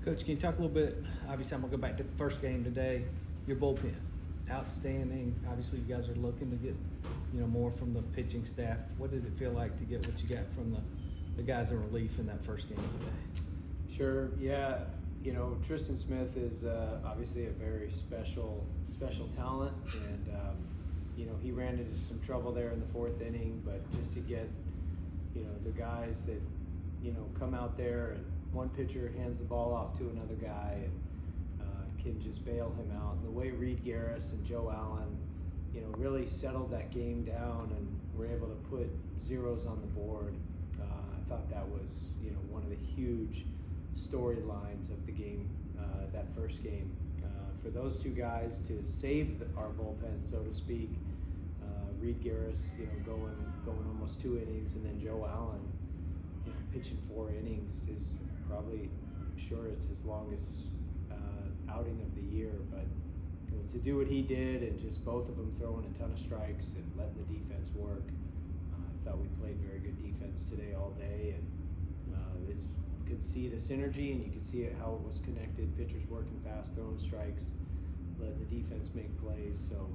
Coach, can you talk a little bit, obviously I'm going to go back to the first game today, your bullpen, outstanding. Obviously you guys are looking to get, more from the pitching staff. What did it feel like to get what you got from the guys in relief in that first game today? Sure, yeah. Tristan Smith is obviously a very special talent, and he ran into some trouble there in the fourth inning, but just to get, the guys that, come out there and one pitcher hands the ball off to another guy and can just bail him out. And the way Reed Garris and Joe Allen, really settled that game down and were able to put zeros on the board, I thought that was, one of the huge storylines of the game, that first game. For those two guys to save our bullpen, so to speak, Reed Garris, going almost 2 innings, and then Joe Allen, pitching 4 innings is probably, I'm sure it's his longest outing of the year. But to do what he did, and just both of them throwing a ton of strikes and letting the defense work, I thought we played very good defense today all day, and you could see the synergy, and you could see how it was connected. Pitchers working fast, throwing strikes, letting the defense make plays. So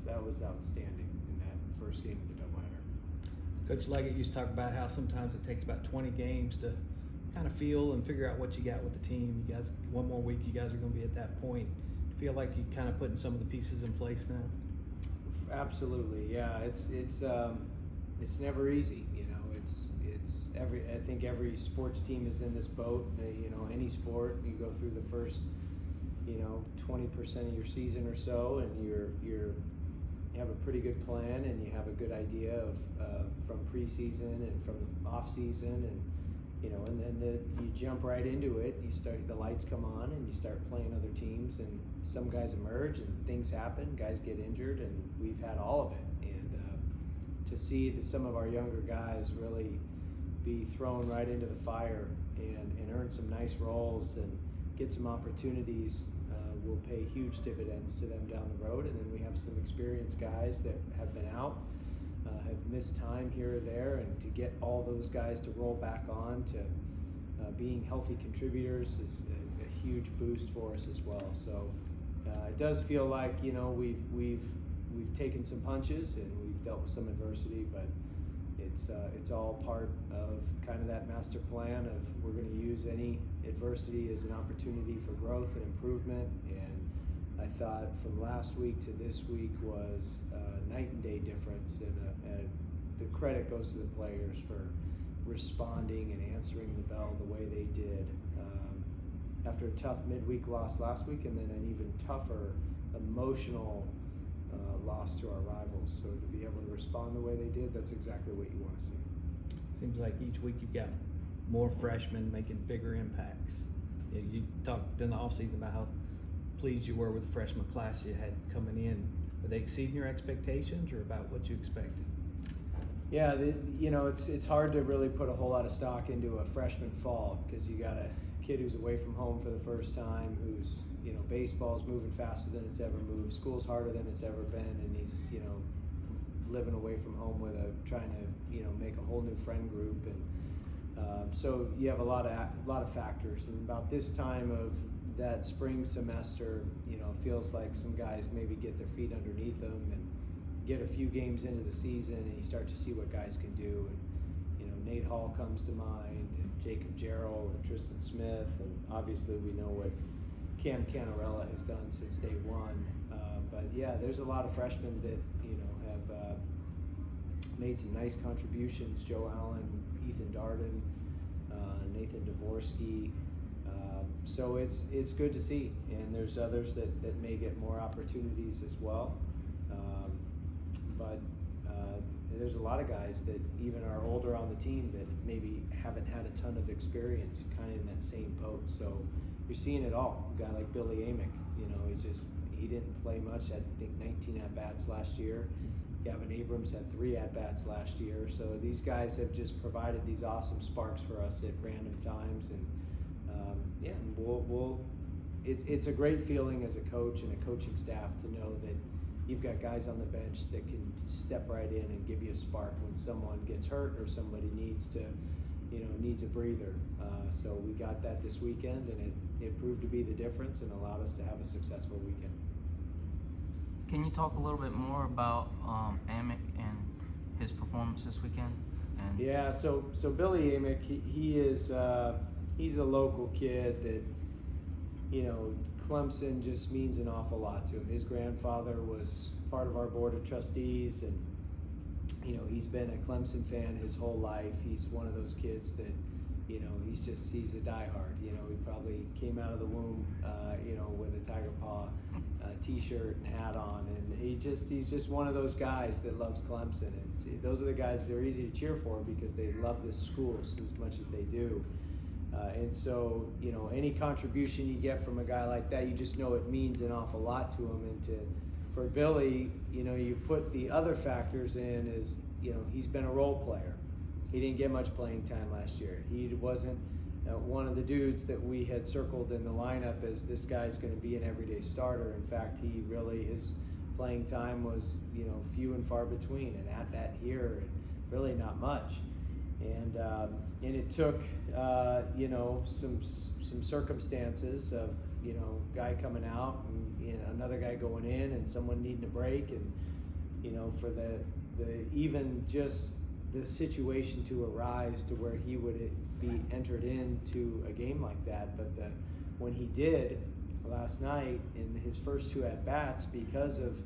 that was outstanding in that first game of the doubleheader. Coach Leggett used to talk about how sometimes it takes about 20 games to kind of feel and figure out what you got with the team. You guys, one more week, you guys are going to be at that point. Feel like you're kind of putting some of the pieces in place now? Absolutely, yeah. It's never easy. I think every sports team is in this boat. Any sport, you go through the first 20% of your season or so, and you have a pretty good plan, and you have a good idea of from preseason and from off season, and and then you jump right into it. The lights come on, and you start playing other teams, and some guys emerge, and things happen. Guys get injured, and we've had all of it. And to see some of our younger guys really be thrown right into the fire and earn some nice roles and get some opportunities will pay huge dividends to them down the road. And then we have some experienced guys that have been out, have missed time here or there, and to get all those guys to roll back on to being healthy contributors is a huge boost for us as well. So it does feel like we've taken some punches and we've dealt with some adversity, but it's all part of kind of that master plan of we're going to use any adversity as an opportunity for growth and improvement. And I thought from last week to this week was a night and day difference, and the credit goes to the players for responding and answering the bell the way they did after a tough midweek loss last week, and then an even tougher emotional loss to our rivals. So to be able to respond the way they did, that's exactly what you want to see. Seems like each week you've got more freshmen making bigger impacts. You talked in the offseason about how pleased you were with the freshman class you had coming in. Were they exceeding your expectations, or about what you expected? Yeah, it's hard to really put a whole lot of stock into a freshman fall, because you got a kid who's away from home for the first time, who's baseball's moving faster than it's ever moved, school's harder than it's ever been, and he's living away from home with trying to make a whole new friend group, and so you have a lot of factors. And about this time of that spring semester, feels like some guys maybe get their feet underneath them and get a few games into the season, and you start to see what guys can do. And Nate Hall comes to mind, and Jacob Jarrell, and Tristan Smith, and obviously we know what Cam Canarella has done since day one. But yeah, there's a lot of freshmen that have made some nice contributions. Joe Allen, Ethan Darden, Nathan Dvorsky. So it's good to see, and there's others that may get more opportunities as well. But there's a lot of guys that even are older on the team that maybe haven't had a ton of experience, kind of in that same boat. So you're seeing it all. A guy like Billy Amick, he didn't play much. I think 19 at-bats last year. Gavin Abrams had 3 at-bats last year. So these guys have just provided these awesome sparks for us at random times. And it's a great feeling as a coach and a coaching staff to know that you've got guys on the bench that can step right in and give you a spark when someone gets hurt or somebody needs to, needs a breather. So we got that this weekend, and it proved to be the difference and allowed us to have a successful weekend. Can you talk a little bit more about Amick and his performance this weekend? And Yeah, so Billy Amick, he is he's a local kid that, Clemson just means an awful lot to him. His grandfather was part of our board of trustees, and he's been a Clemson fan his whole life. He's one of those kids that, he's a diehard. He probably came out of the womb, with a Tiger Paw T-shirt and hat on, and he's just one of those guys that loves Clemson. And those are the guys that are easy to cheer for because they love this school as much as they do. And so, any contribution you get from a guy like that, you just know it means an awful lot to him. And for Billy, you put the other factors in is, he's been a role player. He didn't get much playing time last year. He wasn't one of the dudes that we had circled in the lineup as this guy's going to be an everyday starter. In fact, his playing time was, few and far between, and at that here, really not much. And it took, some circumstances of, guy coming out and another guy going in and someone needing a break, and, for the even just the situation to arise to where he would be entered into a game like that. But when he did last night in his first two at-bats, because of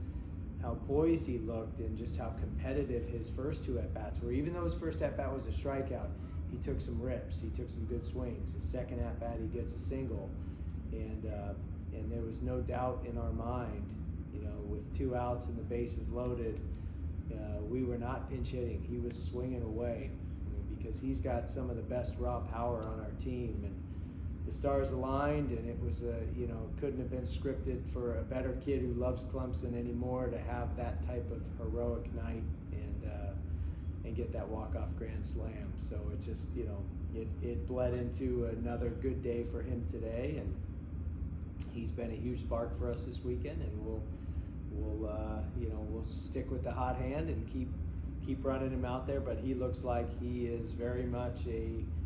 how poised he looked and just how competitive his first two at-bats were, even though his first at-bat was a strikeout, he took some rips, he took some good swings. His second at-bat, he gets a single, and there was no doubt in our mind, with 2 outs and the bases loaded, we were not pinch hitting. He was swinging away, because he's got some of the best raw power on our team, and the stars aligned, and it was couldn't have been scripted for a better kid who loves Clemson anymore to have that type of heroic night and get that walk-off grand slam. So it just it bled into another good day for him today, and he's been a huge spark for us this weekend, and we'll stick with the hot hand and keep running him out there. But he looks like he is very much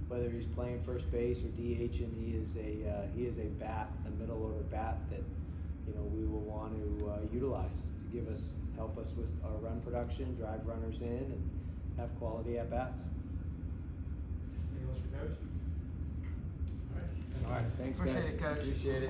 whether he's playing first base or DH, and he is a bat, a middle order bat that we will want to utilize to help us with our run production, drive runners in, and have quality at bats. Anything else for Coach? All right. All right, thanks guys. Appreciate it, Coach. Appreciate it.